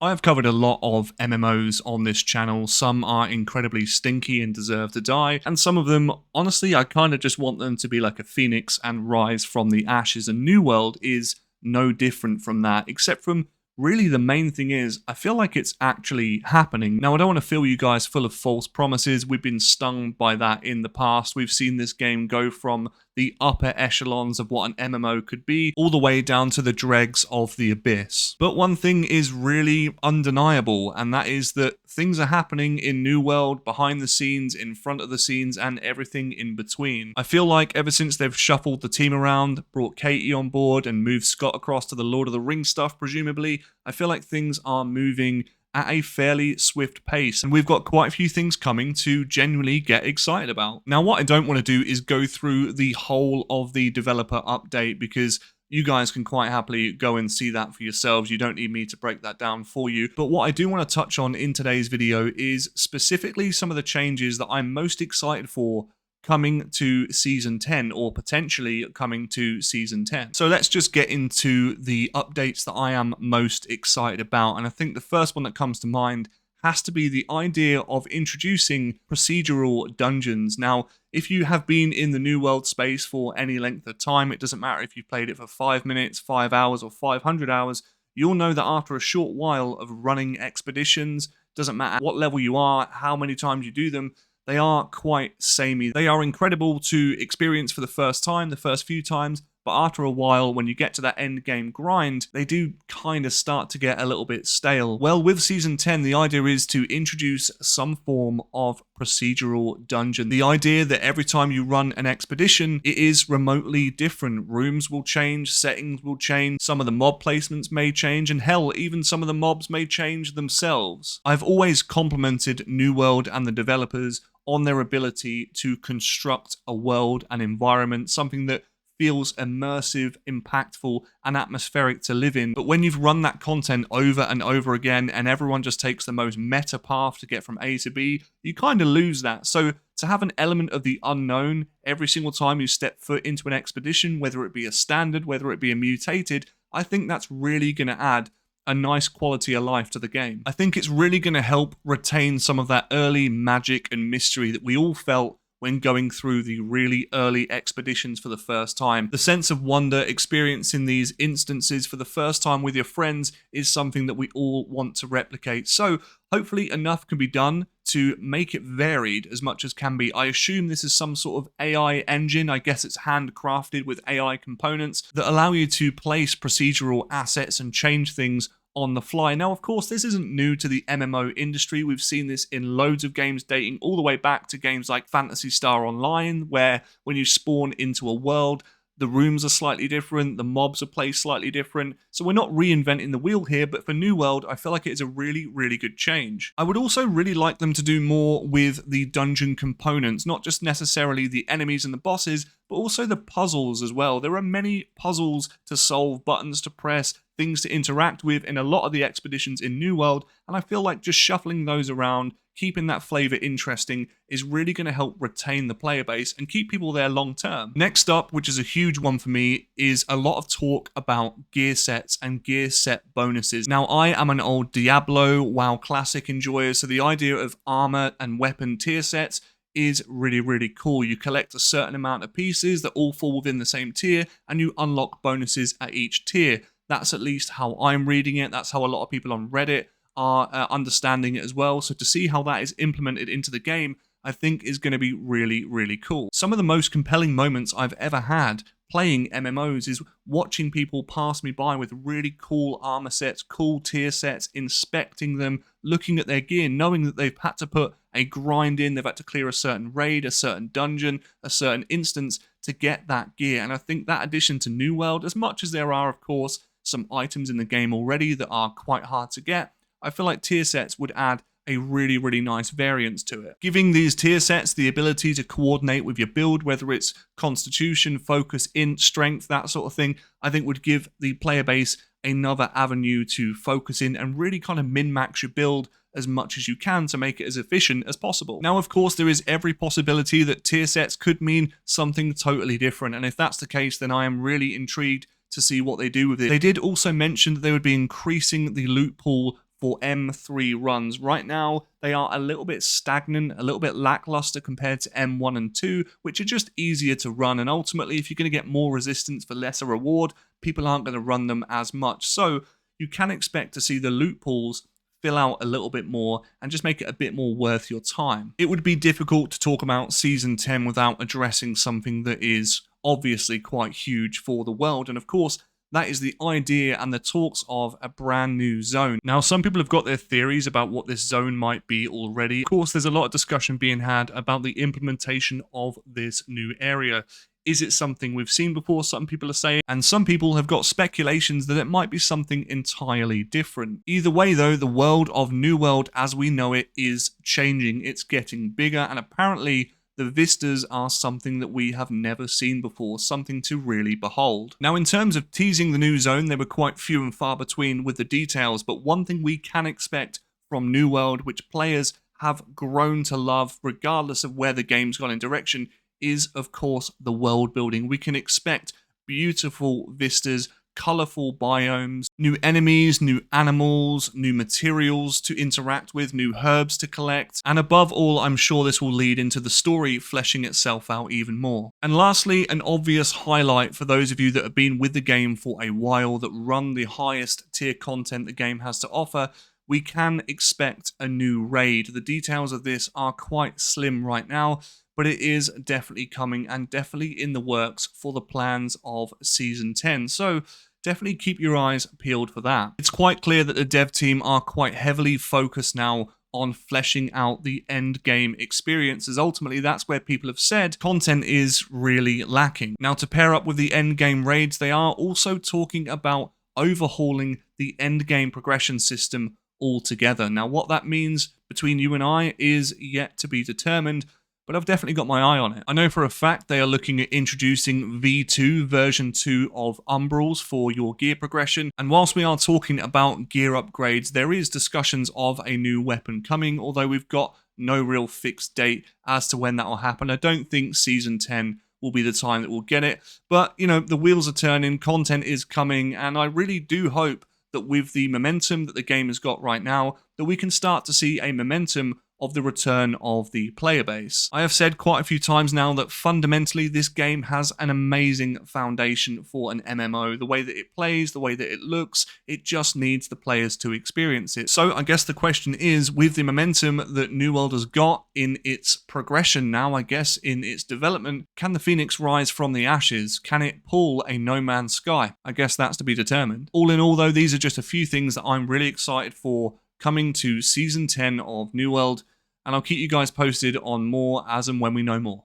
I've covered a lot of MMOs on this channel. Some are incredibly stinky and deserve to die, and some of them, honestly, I kind of just want them to be like a phoenix and rise from the ashes. And New World is no different from that, except from really the main thing is, I feel like it's actually happening. Now, I don't want to fill you guys full of false promises. We've been stung by that in the past. We've seen this game go from the upper echelons of what an MMO could be, all the way down to the dregs of the abyss. But one thing is really undeniable, and that is that things are happening in New World, behind the scenes, in front of the scenes, and everything in between. I feel like ever since they've shuffled the team around, brought Katie on board, and moved Scott across to the Lord of the Rings stuff, presumably, I feel like things are moving at a fairly swift pace, and we've got quite a few things coming to genuinely get excited about. Now, what I don't want to do is go through the whole of the developer update, because you guys can quite happily go and see that for yourselves. You don't need me to break that down for you. But what I do want to touch on in today's video is specifically some of the changes that I'm most excited for coming to Season 10, or potentially coming to Season 10. So let's just get into the updates that I am most excited about. And I think the first one that comes to mind has to be the idea of introducing procedural dungeons. Now, if you have been in the New World space for any length of time, it doesn't matter if you've played it for 5 minutes, 5 hours, or 500 hours, you'll know that after a short while of running expeditions, doesn't matter what level you are, how many times you do them, they are quite samey. They are incredible to experience for the first time, the first few times, but after a while, when you get to that end game grind, they do kind of start to get a little bit stale. Well, with Season 10, the idea is to introduce some form of procedural dungeon. The idea that every time you run an expedition, it is remotely different. Rooms will change, settings will change, some of the mob placements may change, and hell, even some of the mobs may change themselves. I've always complimented New World and the developers on their ability to construct a world and environment, something that feels immersive, impactful, and atmospheric to live in. But when you've run that content over and over again, and everyone just takes the most meta path to get from A to B, you kind of lose that. So to have an element of the unknown every single time you step foot into an expedition, whether it be a standard, whether it be a mutated, I think that's really going to add a nice quality of life to the game. I think it's really going to help retain some of that early magic and mystery that we all felt when going through the really early expeditions for the first time. The sense of wonder, experiencing these instances for the first time with your friends, is something that we all want to replicate. So hopefully enough can be done to make it varied as much as can be. I assume this is some sort of AI engine. I guess it's handcrafted with AI components that allow you to place procedural assets and change things on the fly. Now, of course, this isn't new to the MMO industry. We've seen this in loads of games dating all the way back to games like Phantasy Star Online, where when you spawn into a world, the rooms are slightly different, the mobs are placed slightly different. So we're not reinventing the wheel here, but for New World, I feel like it is a really, really good change. I would also really like them to do more with the dungeon components, not just necessarily the enemies and the bosses, but also the puzzles as well. There are many puzzles to solve, buttons to press, things to interact with in a lot of the expeditions in New World, and I feel like just shuffling those around, keeping that flavor interesting, is really going to help retain the player base and keep people there long term. Next up, which is a huge one for me, is a lot of talk about gear sets and gear set bonuses. Now, I am an old Diablo, WoW Classic enjoyer, so the idea of armor and weapon tier sets is really, really cool. You collect a certain amount of pieces that all fall within the same tier, and you unlock bonuses at each tier. That's at least how I'm reading it. That's how a lot of people on Reddit are understanding it as well. So to see how that is implemented into the game, I think is going to be really, really cool. Some of the most compelling moments I've ever had playing MMOs is watching people pass me by with really cool armor sets, cool tier sets, inspecting them, looking at their gear, knowing that they've had to put a grind in, they've had to clear a certain raid, a certain dungeon, a certain instance to get that gear. And I think that addition to New World, as much as there are, of course, some items in the game already that are quite hard to get, I feel like tier sets would add a really, really nice variance to it. Giving these tier sets the ability to coordinate with your build, whether it's constitution, focus, int, strength, that sort of thing, I think would give the player base another avenue to focus in and really kind of min-max your build as much as you can to make it as efficient as possible. Now, of course, there is every possibility that tier sets could mean something totally different, and if that's the case, then I am really intrigued to see what they do with it. They did also mention that they would be increasing the loot pool for M3 runs. Right now, they are a little bit stagnant, a little bit lackluster compared to M1 and 2, which are just easier to run. And ultimately, if you're going to get more resistance for lesser reward, people aren't going to run them as much. So you can expect to see the loot pools fill out a little bit more and just make it a bit more worth your time. It would be difficult to talk about Season 10 without addressing something that is obviously quite huge for the world, and of course, that is the idea and the talks of a brand new zone. Now, some people have got their theories about what this zone might be already. Of course, there's a lot of discussion being had about the implementation of this new area. Is it something we've seen before, some people are saying, and some people have got speculations that it might be something entirely different. Either way though, the world of New World as we know it is changing. It's getting bigger, and apparently the vistas are something that we have never seen before, something to really behold. Now, in terms of teasing the new zone, they were quite few and far between with the details, but one thing we can expect from New World, which players have grown to love regardless of where the game's gone in direction, is of course the world building. We can expect beautiful vistas, colourful biomes, new enemies, new animals, new materials to interact with, new herbs to collect, and above all, I'm sure this will lead into the story fleshing itself out even more. And lastly, an obvious highlight for those of you that have been with the game for a while, that run the highest tier content the game has to offer, we can expect a new raid. The details of this are quite slim right now, but it is definitely coming and definitely in the works for the plans of Season 10. So definitely keep your eyes peeled for that. It's quite clear that the dev team are quite heavily focused now on fleshing out the end game experience, as ultimately that's where people have said content is really lacking. Now, to pair up with the end game raids, they are also talking about overhauling the end game progression system altogether. Now, what that means between you and I is yet to be determined, but I've definitely got my eye on it. I know for a fact they are looking at introducing V2 version 2 of Umbrals for your gear progression, and whilst we are talking about gear upgrades, there is discussions of a new weapon coming, although we've got no real fixed date as to when that will happen. I don't think Season 10 will be the time that we'll get it, but you know, the wheels are turning, content is coming, and I really do hope that with the momentum that the game has got right now, that we can start to see a momentum of the return of the player base. I have said quite a few times now that fundamentally this game has an amazing foundation for an MMO. The way that it plays, the way that it looks, it just needs the players to experience it. So I guess the question is, with the momentum that New World has got in its progression now, I guess in its development, can the Phoenix rise from the ashes? Can it pull a No Man's Sky? I guess that's to be determined. All in all though, these are just a few things that I'm really excited for coming to Season 10 of New World, and I'll keep you guys posted on more as and when we know more.